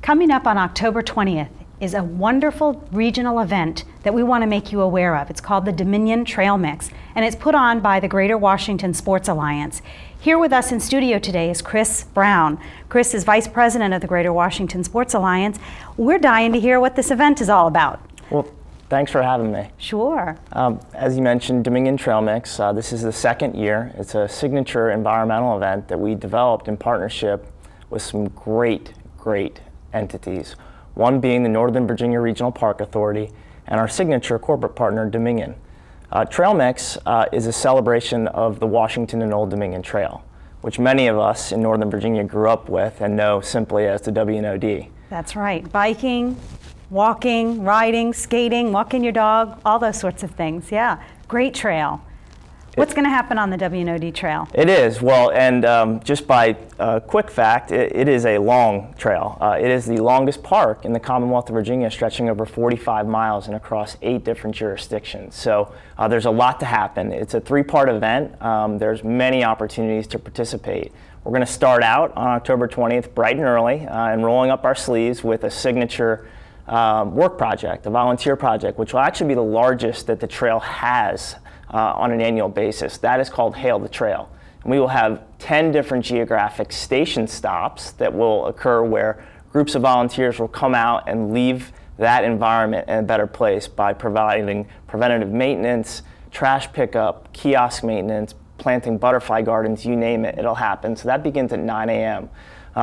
Coming up on October 20th is a wonderful regional event that we want to make you aware of. It's called the Dominion Trail Mix, and it's put on by the Greater Washington Sports Alliance. Here with us in studio today is Chris Browne. Chris is Vice President of the Greater Washington Sports Alliance. We're dying to hear what this event is all about. Well, thanks for having me. Sure. As you mentioned, Dominion Trail Mix, this is the second year. It's a signature environmental event that we developed in partnership with some great entities. One being the Northern Virginia Regional Park Authority and our signature corporate partner, Dominion. Trail Mix is a celebration of the Washington and Old Dominion Trail, which many of us in Northern Virginia grew up with and know simply as the W&OD. That's right. Biking, walking, riding, skating, walking your dog, all those sorts of things. Yeah, great trail. What's going to happen on the W&OD trail? It is, well, and just by quick fact, it is a long trail. It is the longest park in the Commonwealth of Virginia, stretching over 45 miles and across 8 different jurisdictions. So there's a lot to happen. It's a 3-part event. There's many opportunities to participate. We're going to start out on October 20th, bright and early, and rolling up our sleeves with a signature work project, a volunteer project, which will actually be the largest that the trail has on an annual basis. That is called Hail the Trail. And we will have 10 different geographic station stops that will occur where groups of volunteers will come out and leave that environment in a better place by providing preventative maintenance, trash pickup, kiosk maintenance, planting butterfly gardens, you name it, it'll happen. So that begins at 9 a.m.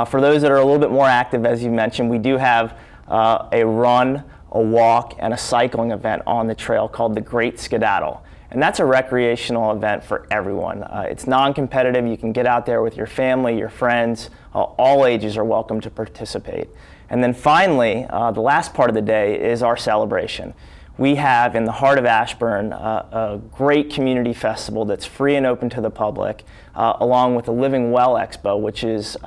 For those that are a little bit more active, as you mentioned, we do have a run, a walk, and a cycling event on the trail called the Great Skedaddle. And that's a recreational event for everyone. It's non-competitive. You can get out there with your family, your friends. All ages are welcome to participate. And then finally, the last part of the day is our celebration. We have in the heart of Ashburn a great community festival that's free and open to the public, along with the Living Well Expo, which is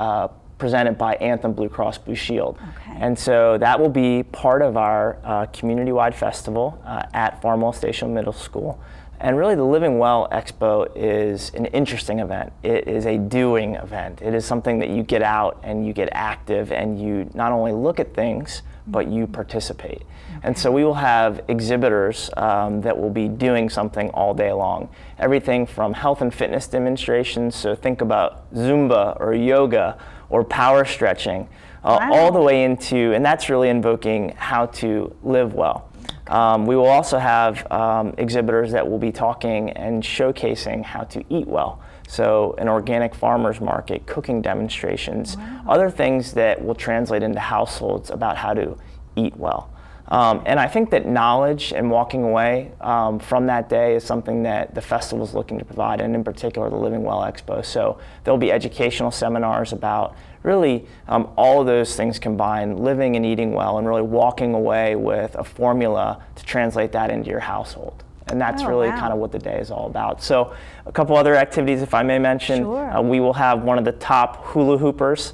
presented by Anthem Blue Cross Blue Shield. Okay. And so that will be part of our community-wide festival at Farmwell Station Middle School. And really the Living Well Expo is an interesting event. It is a doing event. It is something that you get out and you get active and you not only look at things, but you participate. Okay. And so we will have exhibitors that will be doing something all day long. Everything from health and fitness demonstrations, so think about Zumba or yoga or power stretching, Wow. all the way into, and that's really invoking how to live well. We will also have exhibitors that will be talking and showcasing how to eat well. So an organic farmer's market, cooking demonstrations, wow. Other things that will translate into households about how to eat well. And I think that knowledge and walking away from that day is something that the festival is looking to provide, and in particular the Living Well Expo. So there'll be educational seminars about really all of those things combined, living and eating well, and really walking away with a formula to translate that into your household. And that's really kind of what the day is all about. So a couple other activities, if I may mention. Sure. We will have one of the top hula hoopers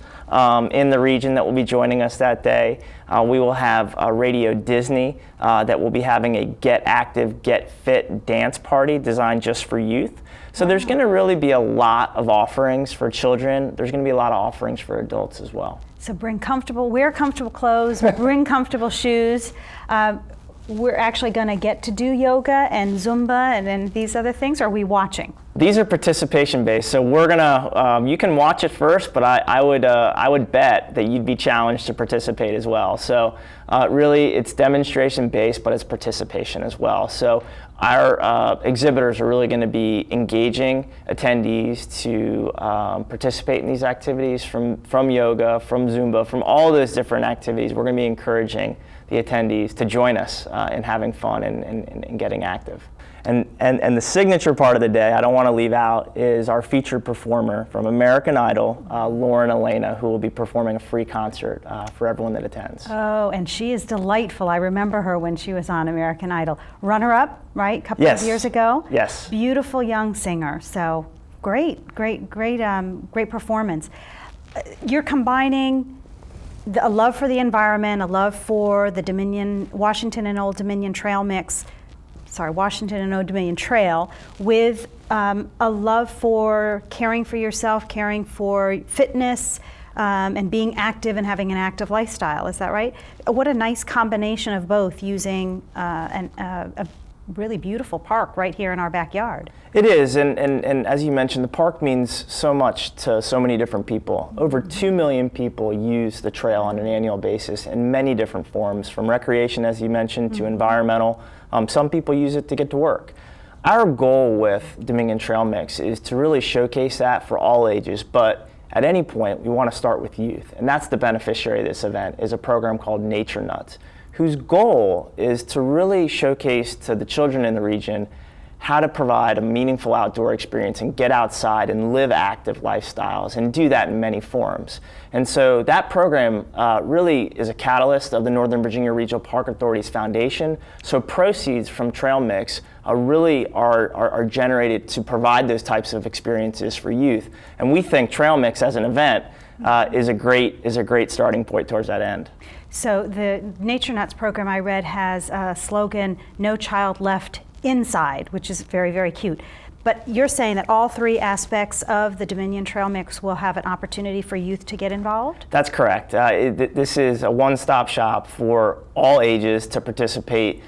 in the region that will be joining us that day. We will have Radio Disney that will be having a Get Active, Get Fit dance party designed just for youth. So there's going to really be a lot of offerings for children. There's going to be a lot of offerings for adults as well. So wear comfortable clothes, bring comfortable shoes. We're actually going to get to do yoga and Zumba and then these other things, or are we watching? These are participation based, so we're gonna. You can watch it first, but I would bet that you'd be challenged to participate as well. So really, it's demonstration based, but it's participation as well. So our exhibitors are really going to be engaging attendees to participate in these activities from yoga, from Zumba, from all those different activities. We're going to be encouraging the attendees to join us in having fun and getting active. And the signature part of the day, I don't want to leave out, is our featured performer from American Idol, Lauren Elena, who will be performing a free concert for everyone that attends. Oh, and she is delightful. I remember her when she was on American Idol. Runner-up, right? A couple of years ago. Yes. Beautiful young singer. So great performance. You're combining a love for the environment, a love for the Washington and Old Dominion Trail Mix, Washington and Old Dominion Trail, with a love for caring for yourself, caring for fitness, and being active and having an active lifestyle. Is that right? What a nice combination of both, using a really beautiful park right here in our backyard. It is, and as you mentioned, the park means so much to so many different people. Over 2 million people use the trail on an annual basis in many different forms, from recreation, as you mentioned, to environmental. Some people use it to get to work. Our goal with Dominion Trail Mix is to really showcase that for all ages, but at any point, we want to start with youth, and that's the beneficiary of this event, is a program called Nature Nuts, whose goal is to really showcase to the children in the region how to provide a meaningful outdoor experience and get outside and live active lifestyles, and do that in many forms. And so that program really is a catalyst of the Northern Virginia Regional Park Authority's foundation. So proceeds from Trail Mix really are generated to provide those types of experiences for youth. And we think Trail Mix as an event is a great starting point towards that end. So the Nature Nuts program I read has a slogan, "No child left inside," which is very, very cute. But you're saying that all three aspects of the Dominion Trail Mix will have an opportunity for youth to get involved? That's correct. This is a one-stop shop for all ages to participate.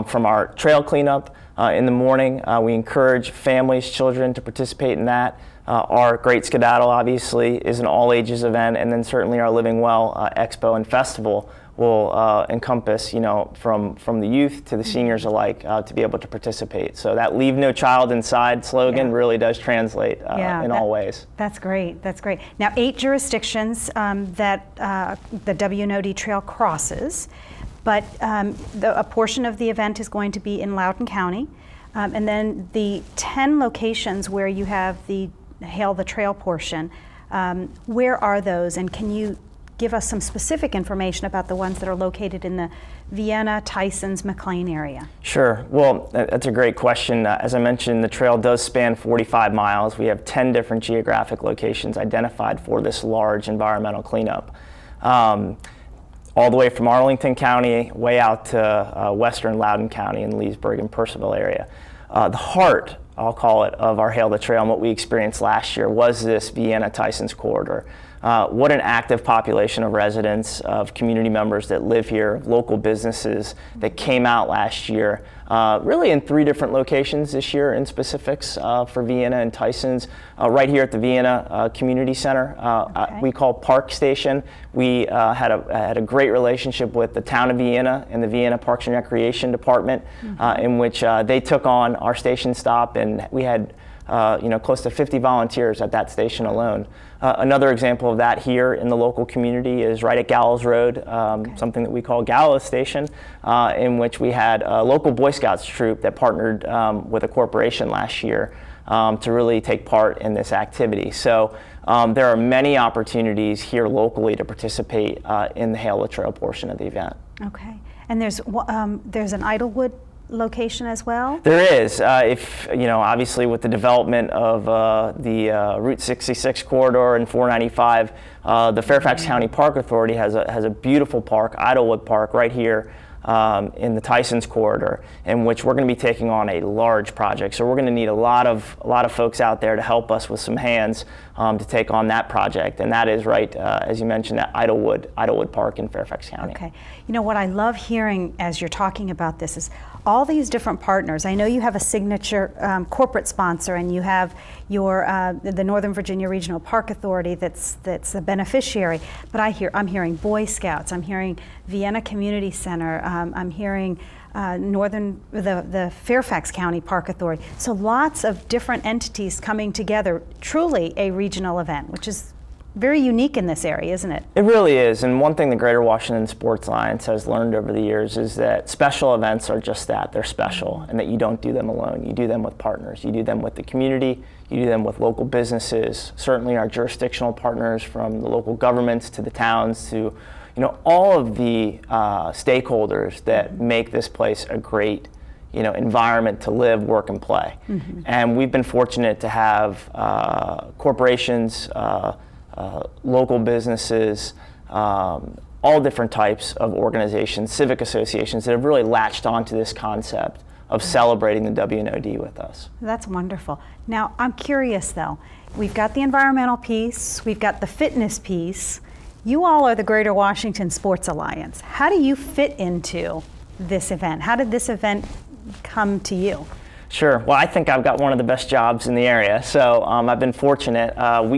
From our trail cleanup in the morning, we encourage families, children to participate in that. Our Great Skedaddle, obviously, is an all-ages event, and then certainly our Living Well Expo and Festival will encompass, from the youth to the seniors alike to be able to participate. So that "Leave no child inside" slogan really does translate in all ways. That's great. That's great. Now, 8 jurisdictions that the W&OD Trail crosses, but a portion of the event is going to be in Loudoun County, and then the 10 locations where you have the Hail the Trail portion. Where are those, and can you give us some specific information about the ones that are located in the Vienna, Tysons, McLean area? Sure. Well, that's a great question. As I mentioned, the trail does span 45 miles. We have 10 different geographic locations identified for this large environmental cleanup. All the way from Arlington County way out to western Loudoun County in Leesburg and Purcellville area. The heart, I'll call it, of our Hail the Trail and what we experienced last year was this Vienna-Tysons corridor. What an active population of residents, of community members that live here, local businesses that came out last year, really in 3 different locations this year in specifics for Vienna and Tysons. Right here at the Vienna Community Center, we call Park Station. We had a great relationship with the town of Vienna and the Vienna Parks and Recreation Department, in which they took on our station stop, and we had close to 50 volunteers at that station alone. Another example of that here in the local community is right at Gallows Road, something that we call Gallows Station, in which we had a local Boy Scouts troop that partnered with a corporation last year to really take part in this activity. So there are many opportunities here locally to participate in the Hail the Trail portion of the event. Okay, and there's an Idlewood location as well? There is. Obviously with the development of the Route 66 corridor and 495, the Fairfax County Park Authority has a beautiful park, Idlewood Park, right here in the Tysons corridor, in which we're going to be taking on a large project. So we're going to need a lot of folks out there to help us with some hands to take on that project, and that is right, as you mentioned, at Idlewood Park in Fairfax County. Okay. What I love hearing as you're talking about this is all these different partners. I know you have a signature corporate sponsor, and you have your the Northern Virginia Regional Park Authority that's a beneficiary. But I'm hearing Boy Scouts. I'm hearing Vienna Community Center. I'm hearing the Fairfax County Park Authority. So lots of different entities coming together. Truly a regional event, which is very unique in this area, isn't it? It really is, and one thing the Greater Washington Sports Alliance has learned over the years is that special events are just that, they're special, and that you don't do them alone. You do them with partners. You do them with the community, you do them with local businesses, certainly our jurisdictional partners from the local governments to the towns to all of the stakeholders that make this place a great environment to live, work, and play. Mm-hmm. And we've been fortunate to have corporations, local businesses, all different types of organizations, civic associations that have really latched onto this concept of celebrating the W&OD with us. That's wonderful. Now, I'm curious though, we've got the environmental piece, we've got the fitness piece, You all are the Greater Washington Sports Alliance. How do you fit into this event? How did this event come to you? Sure. Well, I think I've got one of the best jobs in the area, so I've been fortunate.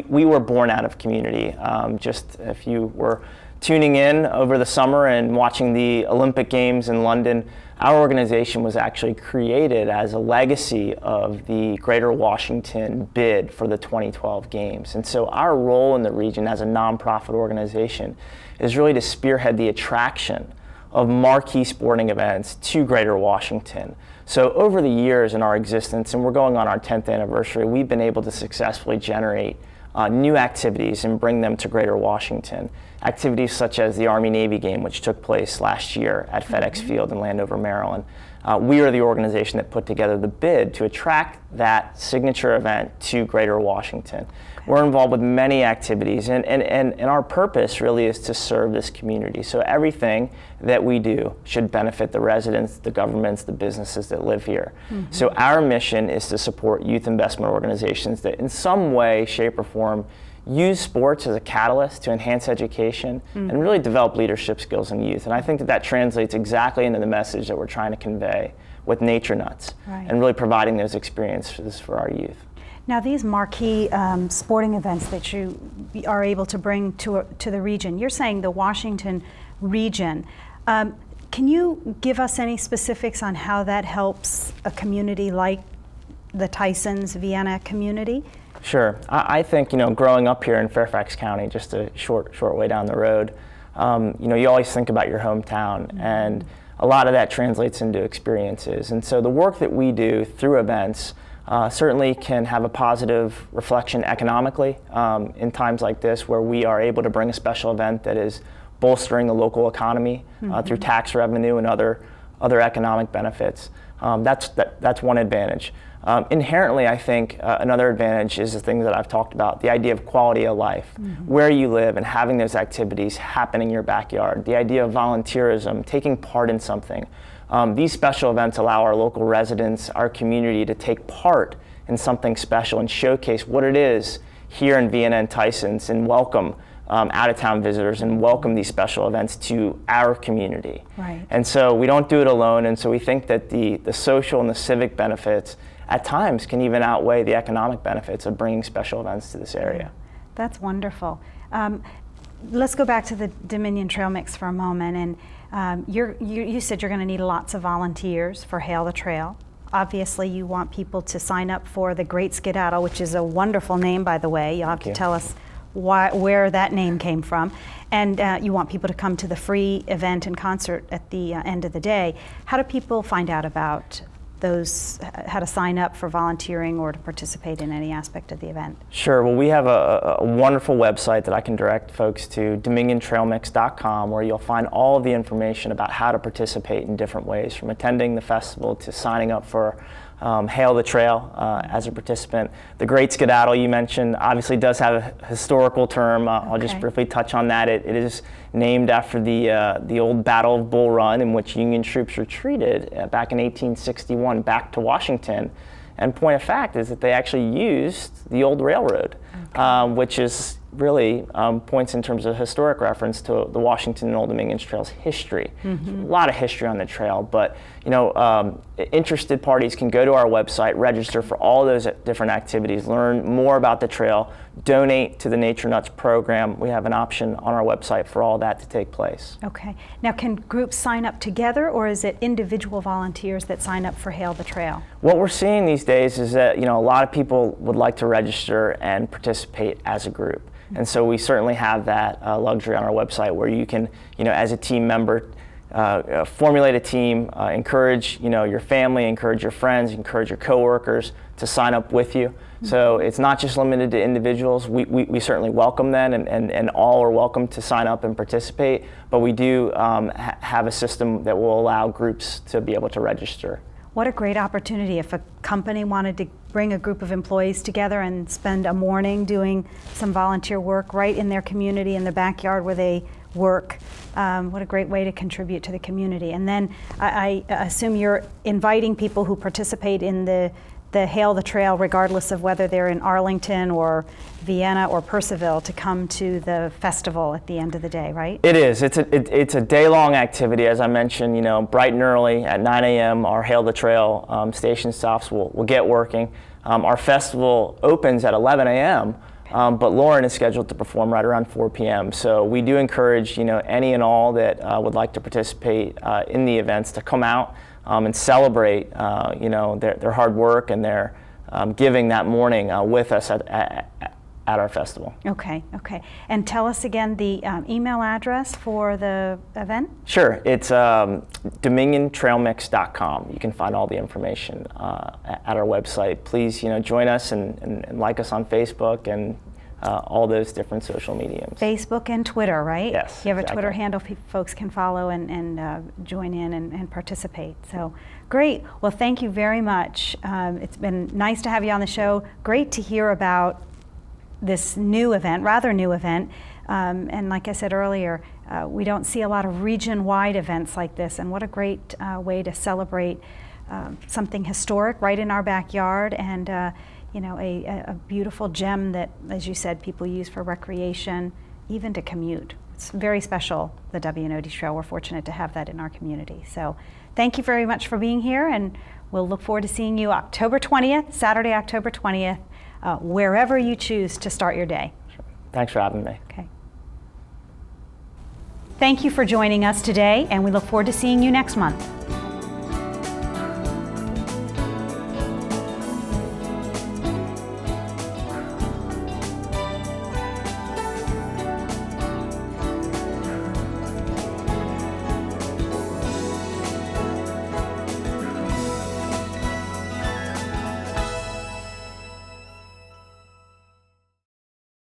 We were born out of community. Just if you were tuning in over the summer and watching the Olympic Games in London, our organization was actually created as a legacy of the Greater Washington bid for the 2012 Games. And so our role in the region as a nonprofit organization is really to spearhead the attraction of marquee sporting events to Greater Washington. So over the years in our existence, and we're going on our 10th anniversary, we've been able to successfully generate new activities and bring them to Greater Washington. Activities such as the Army-Navy game, which took place last year at FedEx Field in Landover, Maryland. We are the organization that put together the bid to attract that signature event to Greater Washington. We're involved with many activities, and our purpose really is to serve this community. So everything that we do should benefit the residents, the governments, the businesses that live here. So our mission is to support youth investment organizations that in some way, shape, or form use sports as a catalyst to enhance education and really develop leadership skills in youth. And I think that that translates exactly into the message that we're trying to convey with Nature Nuts and really providing those experiences for our youth. Now, these marquee sporting events that you are able to bring to the region, you're saying the Washington region. Can you give us any specifics on how that helps a community like the Tysons Vienna community? Sure. I think, growing up here in Fairfax County, just a short way down the road, you always think about your hometown, and a lot of that translates into experiences. And so the work that we do through events certainly can have a positive reflection economically in times like this, where we are able to bring a special event that is bolstering the local economy through tax revenue and other economic benefits. That's one advantage. Inherently, I think another advantage is the things that I've talked about, the idea of quality of life, where you live and having those activities happen in your backyard, the idea of volunteerism, taking part in something. These special events allow our local residents, our community, to take part in something special and showcase what it is here in Vienna and Tysons, and welcome out-of-town visitors and welcome these special events to our community. Right. And so we don't do it alone, and so we think that the social and the civic benefits at times can even outweigh the economic benefits of bringing special events to this area. That's wonderful. Let's go back to the Dominion Trail Mix for a moment. And you said you're going to need lots of volunteers for Hail the Trail. Obviously, you want people to sign up for the Great Skedaddle, which is a wonderful name, by the way. You'll have to tell us where that name came from. And you want people to come to the free event and concert at the end of the day. How do people find out about how to sign up for volunteering or to participate in any aspect of the event? Sure. Well, we have a wonderful website that I can direct folks to, dominiontrailmix.com, where you'll find all of the information about how to participate in different ways, from attending the festival to signing up for Hail the Trail as a participant. The Great Skedaddle you mentioned obviously does have a historical term. I'll just briefly touch on that. It is named after the old Battle of Bull Run, in which Union troops retreated back in 1861 back to Washington. And point of fact is that they actually used the old railroad, which is really points in terms of historic reference to the Washington and Old Dominion Trail's history. A lot of history on the trail, but interested parties can go to our website, register for all those different activities, learn more about the trail, donate to the Nature Nuts program. We have an option on our website for all that to take place. Okay. Now, can groups sign up together, or is it individual volunteers that sign up for Hail the Trail? What we're seeing these days is that a lot of people would like to register and participate as a group. And so we certainly have that luxury on our website, where you can, as a team member, formulate a team, encourage, your family, encourage your friends, encourage your coworkers to sign up with you. So it's not just limited to individuals. We certainly welcome them, and all are welcome to sign up and participate. But we do have a system that will allow groups to be able to register. What a great opportunity if a company wanted to bring a group of employees together and spend a morning doing some volunteer work right in their community, in the backyard where they work. What a great way to contribute to the community. And then I assume you're inviting people who participate in the the Hail the Trail, regardless of whether they're in Arlington or Vienna or Purcellville, to come to the festival at the end of the day, right? It is. It's a day-long activity, as I mentioned. You know, bright and early at 9 a.m. Our Hail the Trail station stops will get working. Our festival opens at 11 a.m. But Lauren is scheduled to perform right around 4 p.m. So we do encourage, you know, any and all that would like to participate in the events to come out and celebrate, you know, their hard work and their giving that morning with us at our festival. Okay. And tell us again the email address for the event. Sure, it's dominiontrailmix.com. You can find all the information at our website. Please, you know, join us and like us on Facebook and all those different social mediums. Facebook and Twitter, right? Yes. You have exactly. a Twitter handle folks can follow and join in and participate. So great. Well, thank you very much. It's been nice to have you on the show. Great to hear about this new event, rather new event. And like I said earlier, we don't see a lot of region-wide events like this, and what a great way to celebrate something historic right in our backyard, and you know, a beautiful gem that, as you said, people use for recreation, even to commute. It's very special, the W&OD Trail. We're fortunate to have that in our community. So thank you very much for being here, and we'll look forward to seeing you October 20th, Saturday, October 20th, wherever you choose to start your day. Sure. Thanks for having me. Okay. Thank you for joining us today, and we look forward to seeing you next month.